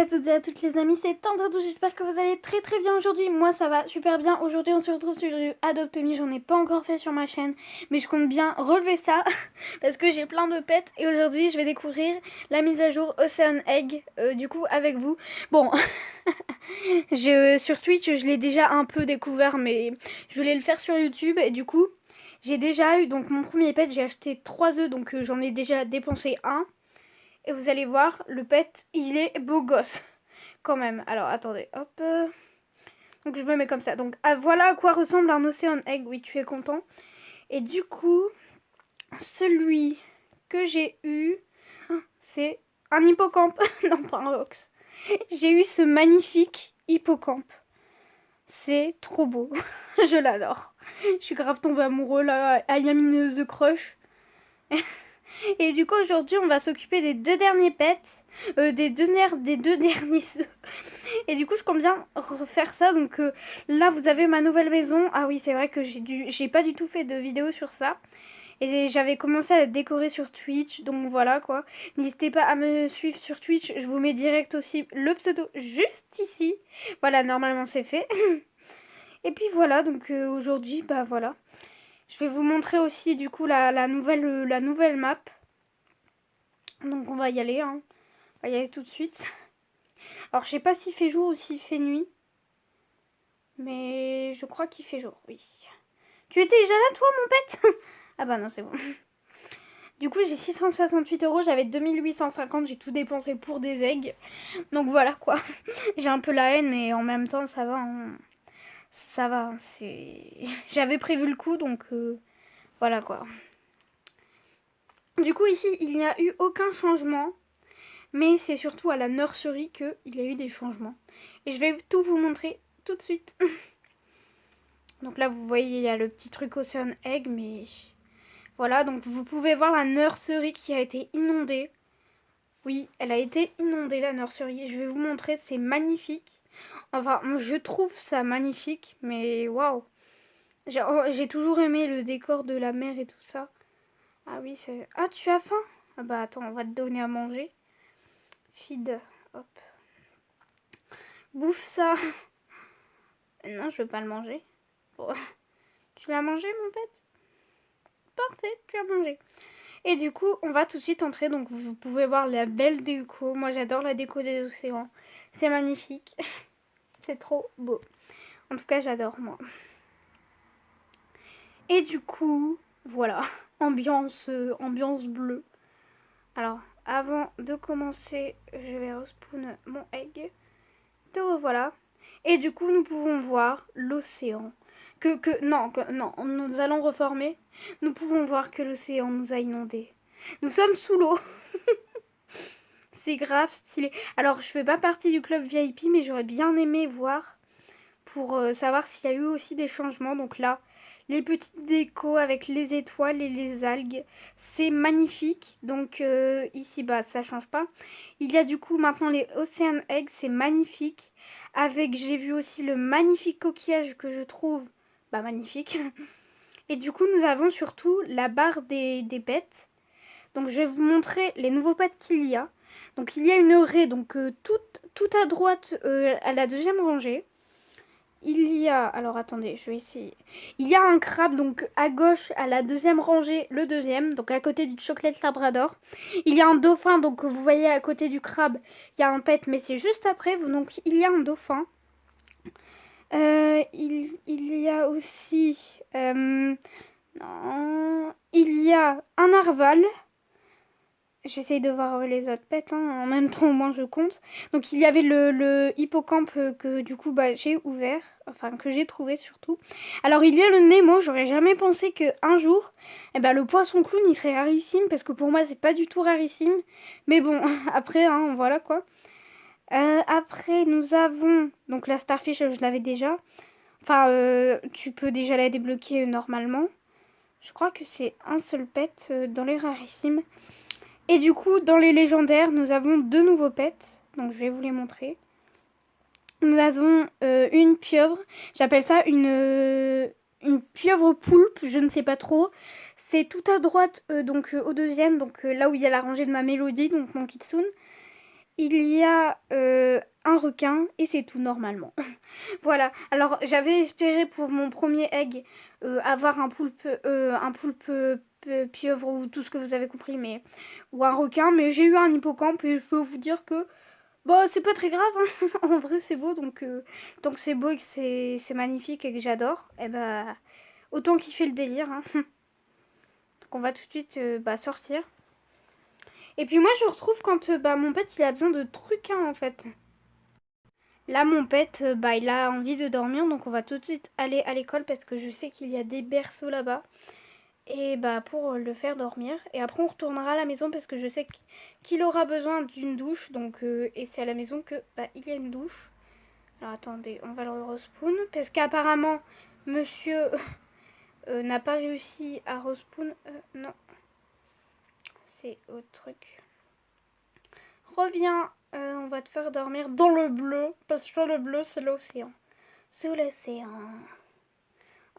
à toutes et à toutes les amis, c'est Tantadou, j'espère que vous allez très très bien aujourd'hui. Moi ça va super bien, aujourd'hui on se retrouve sur du Adopt Me, j'en ai pas encore fait sur ma chaîne, mais je compte bien relever ça, parce que j'ai plein de pets, et aujourd'hui je vais découvrir la mise à jour Ocean Egg, du coup avec vous. Bon, sur Twitch je l'ai déjà un peu découvert, mais je voulais le faire sur YouTube, et du coup j'ai déjà eu, donc mon premier pet, j'ai acheté 3 œufs, donc j'en ai déjà dépensé un. Et vous allez voir, le pet, il est beau gosse. Quand même. Alors, attendez. Hop. Donc, je me mets comme ça. Donc, voilà à quoi ressemble un Ocean Egg. Oui, tu es content. Et du coup, celui que j'ai eu, c'est un hippocampe. Non, pas un ox. J'ai eu ce magnifique hippocampe. C'est trop beau. Je l'adore. Je suis grave tombée amoureux là. I am in the crush. Et du coup, aujourd'hui, on va s'occuper des 2 derniers pets. Des deux derniers œufs. Et du coup, je compte bien refaire ça. Donc là, vous avez ma nouvelle maison. Ah oui, c'est vrai que j'ai pas du tout fait de vidéo sur ça. Et j'avais commencé à la décorer sur Twitch. Donc voilà quoi. N'hésitez pas à me suivre sur Twitch. Je vous mets direct aussi le pseudo juste ici. Voilà, normalement c'est fait. Et puis voilà, donc aujourd'hui, bah voilà. Je vais vous montrer aussi du coup la nouvelle map. Donc on va y aller, hein. On va y aller tout de suite. Alors je sais pas s'il fait jour ou s'il fait nuit. Mais je crois qu'il fait jour, oui. Tu étais déjà là toi mon pet? Ah bah non c'est bon. Du coup j'ai 668 €, j'avais 2850, j'ai tout dépensé pour des eggs. Donc voilà quoi. J'ai un peu la haine mais en même temps ça va. Hein. Ça va, c'est... J'avais prévu le coup donc voilà quoi. Du coup ici il n'y a eu aucun changement. Mais c'est surtout à la nursery qu'il y a eu des changements. Et je vais tout vous montrer tout de suite. Donc là, vous voyez, il y a le petit truc Ocean Egg, mais... Voilà, donc vous pouvez voir la nursery qui a été inondée. Oui, elle a été inondée, la nursery. Je vais vous montrer, c'est magnifique. Enfin, je trouve ça magnifique, mais waouh. J'ai toujours aimé le décor de la mer et tout ça. Ah oui, c'est... Ah, tu as faim? Ah bah attends, on va te donner à manger. Feed, hop. Bouffe ça. Non, je veux pas le manger. Bon. Tu l'as mangé, mon pet? Parfait, tu as mangé. Et du coup, on va tout de suite entrer. Donc, vous pouvez voir la belle déco. Moi, j'adore la déco des océans. C'est magnifique. C'est trop beau. En tout cas, j'adore, moi. Et du coup, voilà. Ambiance bleue. Alors, avant de commencer, je vais respawn mon egg. Te revoilà. Et du coup, nous pouvons voir l'océan. Non, nous allons reformer. Nous pouvons voir que l'océan nous a inondés. Nous sommes sous l'eau. C'est grave stylé. Alors, je fais pas partie du club VIP, mais j'aurais bien aimé voir pour savoir s'il y a eu aussi des changements. Donc là, les petites décos avec les étoiles et les algues, c'est magnifique. Donc ici, bah, ça change pas. Il y a du coup maintenant les Ocean Eggs, c'est magnifique. Avec, j'ai vu aussi le magnifique coquillage que je trouve magnifique. Et du coup, nous avons surtout la barre des pets. Donc, je vais vous montrer les nouveaux pets qu'il y a. Donc, il y a une raie, donc tout à droite à la deuxième rangée. Il y a, alors attendez, je vais essayer. Il y a un crabe, donc à gauche, à la deuxième rangée, le deuxième, donc à côté du chocolate labrador. Il y a un dauphin, donc vous voyez à côté du crabe, il y a un pet, mais c'est juste après, donc il y a un dauphin. Il y a aussi... non, il y a un narval. J'essaye de voir les autres pets, hein. En même temps, au moins je compte. Donc il y avait le hippocampe que du coup j'ai ouvert, enfin que j'ai trouvé surtout. Alors il y a le Nemo, j'aurais jamais pensé qu'un jour, le poisson clown il serait rarissime, parce que pour moi c'est pas du tout rarissime. Mais bon, après, hein, voilà quoi. Après nous avons, donc la Starfish je l'avais déjà. Enfin, tu peux déjà la débloquer normalement. Je crois que c'est un seul pet dans les rarissimes. Et du coup, dans les légendaires, nous avons 2 nouveaux pets. Donc, je vais vous les montrer. Nous avons une pieuvre. J'appelle ça une pieuvre poulpe. Je ne sais pas trop. C'est tout à droite, donc au deuxième. Donc, là où il y a la rangée de ma mélodie, donc mon kitsune. il y a un requin et c'est tout normalement. Voilà. Alors j'avais espéré pour mon premier egg avoir un poulpe pieuvre ou tout ce que vous avez compris, mais ou un requin, mais j'ai eu un hippocampe et je peux vous dire que bah c'est pas très grave. Hein. En vrai c'est beau tant que c'est beau et que c'est magnifique et que j'adore, et bah autant kiffer le délire. Hein. Donc on va tout de suite sortir. Et puis moi je retrouve quand mon pet il a besoin de trucs hein, en fait. Là mon pet il a envie de dormir donc on va tout de suite aller à l'école parce que je sais qu'il y a des berceaux là-bas. Et pour le faire dormir. Et après on retournera à la maison parce que je sais qu'il aura besoin d'une douche. Donc et c'est à la maison que il y a une douche. Alors attendez, on va le respawn parce qu'apparemment monsieur n'a pas réussi à respawn. Non, c'est autre truc. Reviens, on va te faire dormir dans le bleu, parce que le bleu c'est l'océan. C'est l'océan.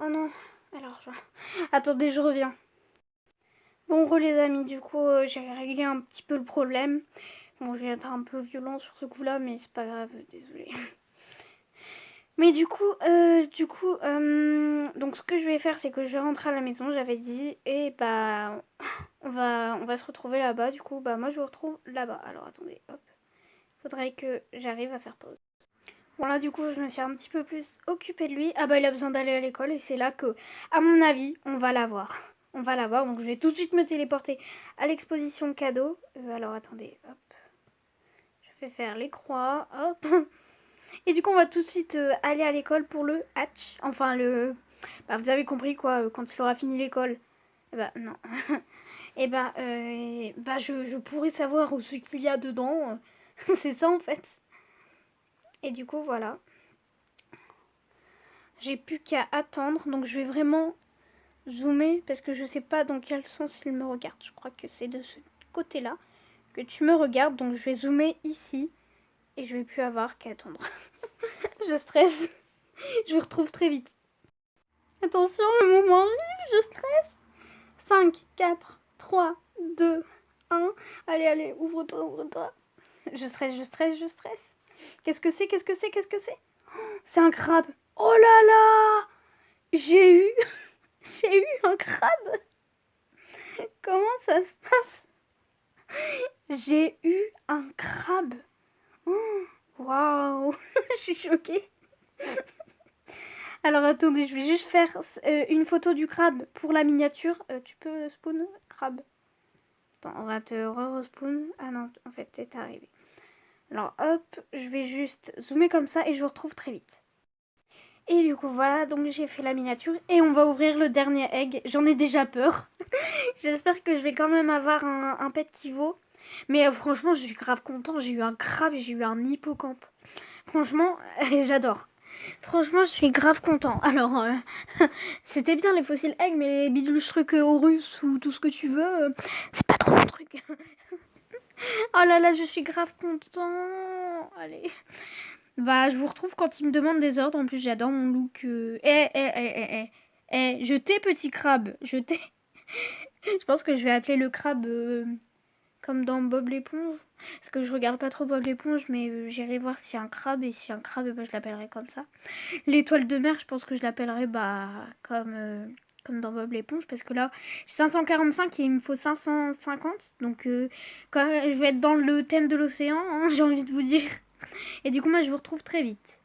Oh non, alors attendez, je reviens. Bon les amis, du coup j'ai réglé un petit peu le problème. Bon, je vais être un peu violent sur ce coup-là, mais c'est pas grave, désolé. Mais du coup, donc ce que je vais faire, c'est que je vais rentrer à la maison, j'avais dit, et on va se retrouver là-bas. Du coup, moi je vous retrouve là-bas. Alors attendez, hop. Faudrait que j'arrive à faire pause. Bon là du coup je me suis un petit peu plus occupée de lui. Ah il a besoin d'aller à l'école et c'est là que, à mon avis, on va l'avoir. On va l'avoir, donc je vais tout de suite me téléporter à l'exposition cadeau. Alors attendez, hop. Je vais faire les croix, hop. Et du coup on va tout de suite aller à l'école pour le hatch. Enfin vous avez compris quoi, quand il aura fini l'école. Non. Et je pourrais savoir ce qu'il y a dedans. C'est ça en fait. Et du coup voilà. J'ai plus qu'à attendre. Donc je vais vraiment zoomer parce que je sais pas dans quel sens il me regarde. Je crois que c'est de ce côté-là que tu me regardes. Donc je vais zoomer ici. Et je vais plus avoir qu'à attendre. Je stresse. Je vous retrouve très vite. Attention, le moment arrive. Je stresse. 5, 4, 3, 2, 1. Allez, ouvre-toi, ouvre-toi. Je stresse, je stresse, je stresse. Qu'est-ce que c'est? Qu'est-ce que c'est? Qu'est-ce que c'est? C'est un crabe. Oh là là! J'ai eu un crabe. Comment ça se passe? J'ai eu un crabe. Waouh! Je suis choquée. Alors attendez, je vais juste faire une photo du crabe pour la miniature. Tu peux spawn crabe? Attends, on va te re-respawn. Ah non, en fait, t'es arrivé. Alors hop, je vais juste zoomer comme ça et je vous retrouve très vite. Et du coup voilà, donc j'ai fait la miniature et on va ouvrir le dernier egg. J'en ai déjà peur. J'espère que je vais quand même avoir un pet qui vaut. Mais franchement, je suis grave content. J'ai eu un crabe et j'ai eu un hippocampe. Franchement, j'adore. Franchement, je suis grave content. Alors, c'était bien les fossiles eggs, mais les bidules trucs russes ou tout ce que tu veux, c'est pas trop mon truc. Oh là là, je suis grave content. Allez. Je vous retrouve quand il me demande des ordres. En plus, j'adore mon look. Je t'ai, petit crabe. Je t'ai. Je pense que je vais appeler le crabe comme dans Bob l'éponge. Parce que je regarde pas trop Bob l'éponge, mais j'irai voir s'il y a un crabe. Et s'il y a un crabe, je l'appellerai comme ça. L'étoile de mer, je pense que je l'appellerai comme dans Bob l'éponge. Parce que là, j'ai 545 et il me faut 550. Donc, quand même, je vais être dans le thème de l'océan, hein, j'ai envie de vous dire. Et du coup, moi, je vous retrouve très vite.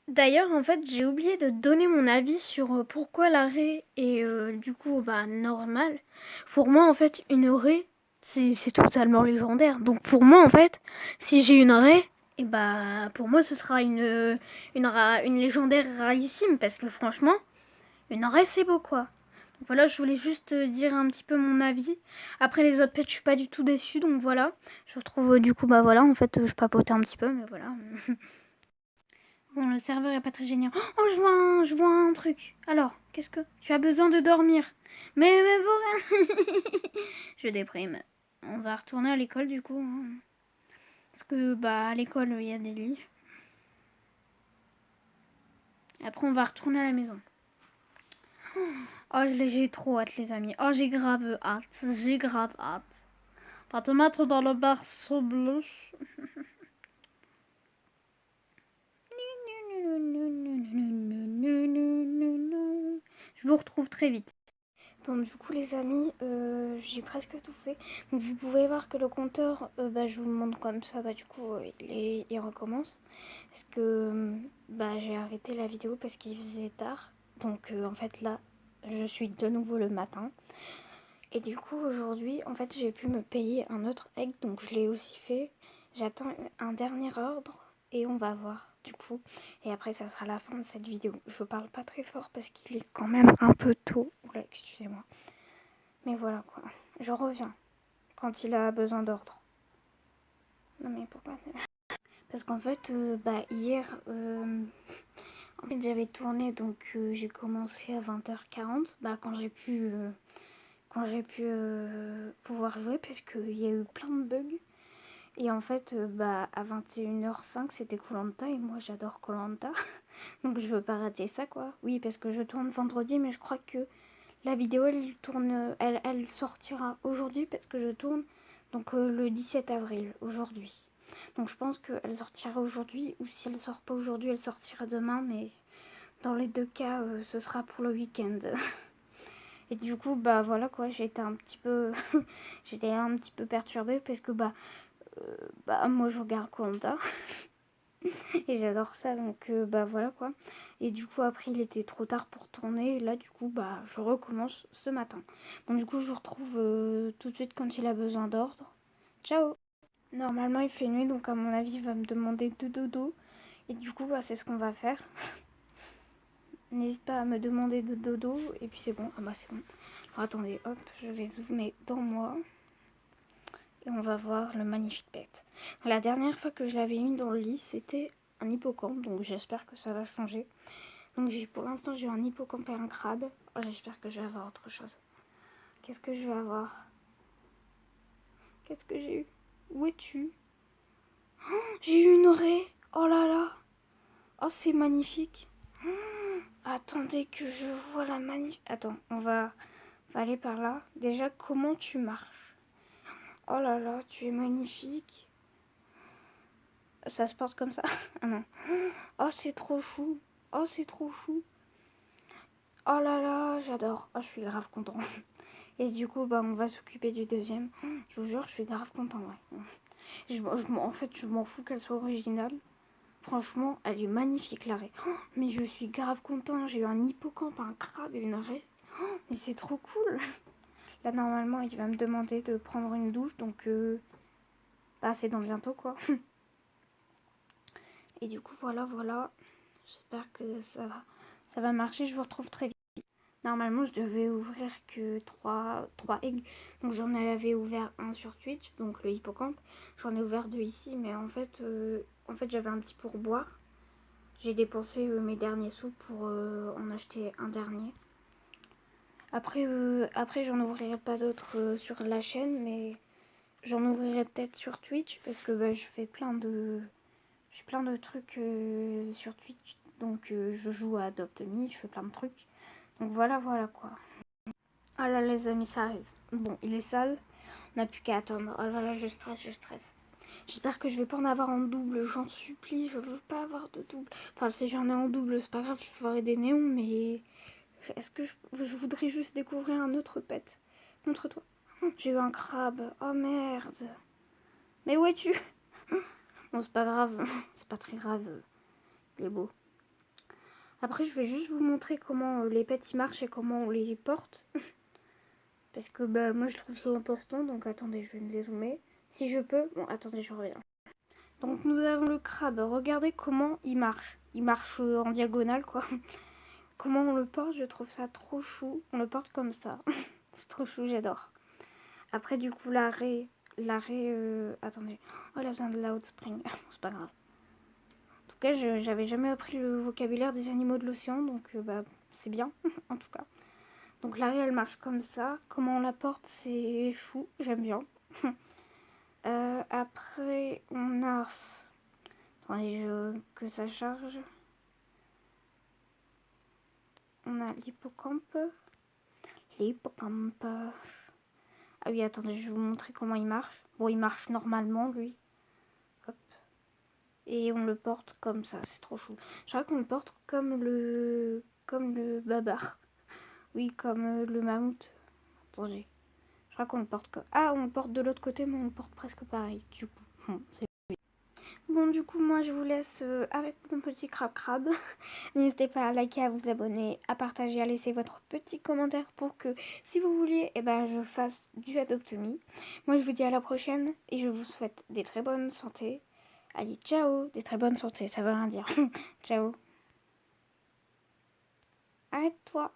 D'ailleurs, en fait, j'ai oublié de donner mon avis sur pourquoi la raie est du coup normale. Pour moi, en fait, une raie, c'est totalement légendaire. Donc pour moi, en fait, si j'ai une raie, et pour moi, ce sera une légendaire rarissime. Parce que franchement, une raie, c'est beau, quoi. Donc voilà, je voulais juste dire un petit peu mon avis. Après, les autres pets, je suis pas du tout déçue. Donc voilà, je retrouve du coup, voilà, en fait, je papotais un petit peu, mais voilà. Bon, le serveur est pas très génial. Oh, je vois un truc. Alors, qu'est-ce que... Tu as besoin de dormir. Mais bon... Je déprime. On va retourner à l'école, du coup. Hein. Parce que, à l'école, il y a des lits. Après, on va retourner à la maison. Oh, j'ai trop hâte, les amis. Oh, j'ai grave hâte. J'ai grave hâte. Va te mettre dans le berceau bleu. Je vous retrouve très vite. Bon, du coup, les amis, j'ai presque tout fait. Donc, vous pouvez voir que le compteur, je vous le montre comme ça, du coup, il recommence. Parce que j'ai arrêté la vidéo parce qu'il faisait tard. Donc, en fait, là, je suis de nouveau le matin. Et du coup, aujourd'hui, en fait, j'ai pu me payer un autre egg. Donc, je l'ai aussi fait. J'attends un dernier ordre et on va voir, du coup. Et après, ça sera la fin de cette vidéo. Je parle pas très fort parce qu'il est quand même un peu tôt. Oula, excusez-moi. Mais voilà quoi. Je reviens quand il a besoin d'ordre. Non mais pourquoi? Parce qu'en fait, hier, en fait j'avais tourné donc j'ai commencé à 20h40. Quand j'ai pu pouvoir jouer parce qu'il y a eu plein de bugs. Et en fait, à 21h05 c'était koh et moi j'adore koh donc je veux pas rater ça quoi. Oui parce que je tourne vendredi mais je crois que la vidéo elle sortira aujourd'hui parce que je tourne donc le 17 avril aujourd'hui. Donc je pense qu'elle sortira aujourd'hui ou si elle sort pas aujourd'hui elle sortira demain mais dans les deux cas ce sera pour le week-end. Et du coup voilà quoi, j'étais un petit peu j'étais un petit peu perturbée parce que moi je regarde koh et j'adore ça donc voilà quoi. Et du coup après il était trop tard pour tourner et là du coup je recommence ce matin. Donc du coup je vous retrouve tout de suite quand il a besoin d'ordre. Ciao. Normalement il fait nuit donc à mon avis il va me demander de dodo et du coup c'est ce qu'on va faire. N'hésite pas à me demander de dodo et puis c'est bon. C'est bon. Alors attendez, hop, je vais zoomer dans moi et on va voir le magnifique pet. La dernière fois que je l'avais mis dans le lit c'était un hippocampe donc j'espère que ça va changer. Donc pour l'instant j'ai un hippocampe et un crabe. Oh, j'espère que je vais avoir autre chose. Qu'est-ce que je vais avoir? Qu'est-ce que j'ai eu? Où es-tu? Oh, j'ai eu une raie. Oh là là. Oh c'est magnifique. Attendez que je vois la magnifique. Attends, on va aller par là. Déjà comment tu marches? Oh là là, tu es magnifique. Ça se porte comme ça? Ah non. Oh c'est trop chou. Oh c'est trop chou. Oh là là, j'adore. Oh je suis grave content. Et du coup, on va s'occuper du deuxième. Je vous jure, je suis grave content, ouais. En fait, je m'en fous qu'elle soit originale. Franchement, elle est magnifique, la raie. Mais je suis grave content. J'ai eu un hippocampe, un crabe et une raie. Mais c'est trop cool. Là, normalement, il va me demander de prendre une douche. Donc, c'est dans bientôt, quoi. Et du coup, voilà. J'espère que ça va marcher. Je vous retrouve très vite. Normalement, je devais ouvrir que 3 eggs. Donc, j'en avais ouvert un sur Twitch, donc le hippocampe. J'en ai ouvert 2 ici, mais en fait j'avais un petit pourboire. J'ai dépensé mes derniers sous pour en acheter un dernier. Après, j'en ouvrirai pas d'autres sur la chaîne, mais j'en ouvrirai peut-être sur Twitch parce que je fais plein de trucs sur Twitch. Donc, je joue à Adopt Me, je fais plein de trucs. Donc, voilà quoi. Ah là les amis, ça arrive. Bon, il est sale. On n'a plus qu'à attendre. Oh là là, je stresse. J'espère que je vais pas en avoir en double. J'en supplie, je veux pas avoir de double. Enfin, si j'en ai en double, c'est pas grave, je ferai des néons, mais... Est-ce que je voudrais juste découvrir un autre pet? Montre-toi. J'ai eu un crabe. Oh merde. Mais où es-tu? Bon, c'est pas grave. C'est pas très grave. Il est beau. Après, je vais juste vous montrer comment les pets ils marchent et comment on les porte. Parce que moi je trouve ça important. Donc attendez, je vais me dézoomer. Si je peux. Bon, attendez, je reviens. Donc nous avons le crabe. Regardez comment il marche. Il marche en diagonale quoi. Comment on le porte, je trouve ça trop chou. On le porte comme ça. C'est trop chou, j'adore. Après du coup l'arrêt. Attendez. Oh, il a besoin de la hot spring. C'est pas grave. En tout cas, j'avais jamais appris le vocabulaire des animaux de l'océan. Donc c'est bien. En tout cas. Donc l'arrêt elle marche comme ça. Comment on la porte, c'est chou. J'aime bien. Après on a... Attendez que ça charge. On a l'hippocampe. Ah oui, attendez, je vais vous montrer comment il marche. Bon, il marche normalement, lui. Hop. Et on le porte comme ça, c'est trop chou. Je crois qu'on le porte comme le babar. Oui, comme le mammouth. Attendez. Je crois qu'on le porte comme... Ah, on le porte de l'autre côté, mais on le porte presque pareil, du coup. C'est... Bon, du coup, moi, je vous laisse avec mon petit crabe-crabe. N'hésitez pas à liker, à vous abonner, à partager, à laisser votre petit commentaire pour que, si vous vouliez, eh ben, je fasse du Adopt Me. Moi, je vous dis à la prochaine et je vous souhaite des très bonnes santé. Allez, ciao! Des très bonnes santé, ça veut rien dire. Ciao! Arrête-toi!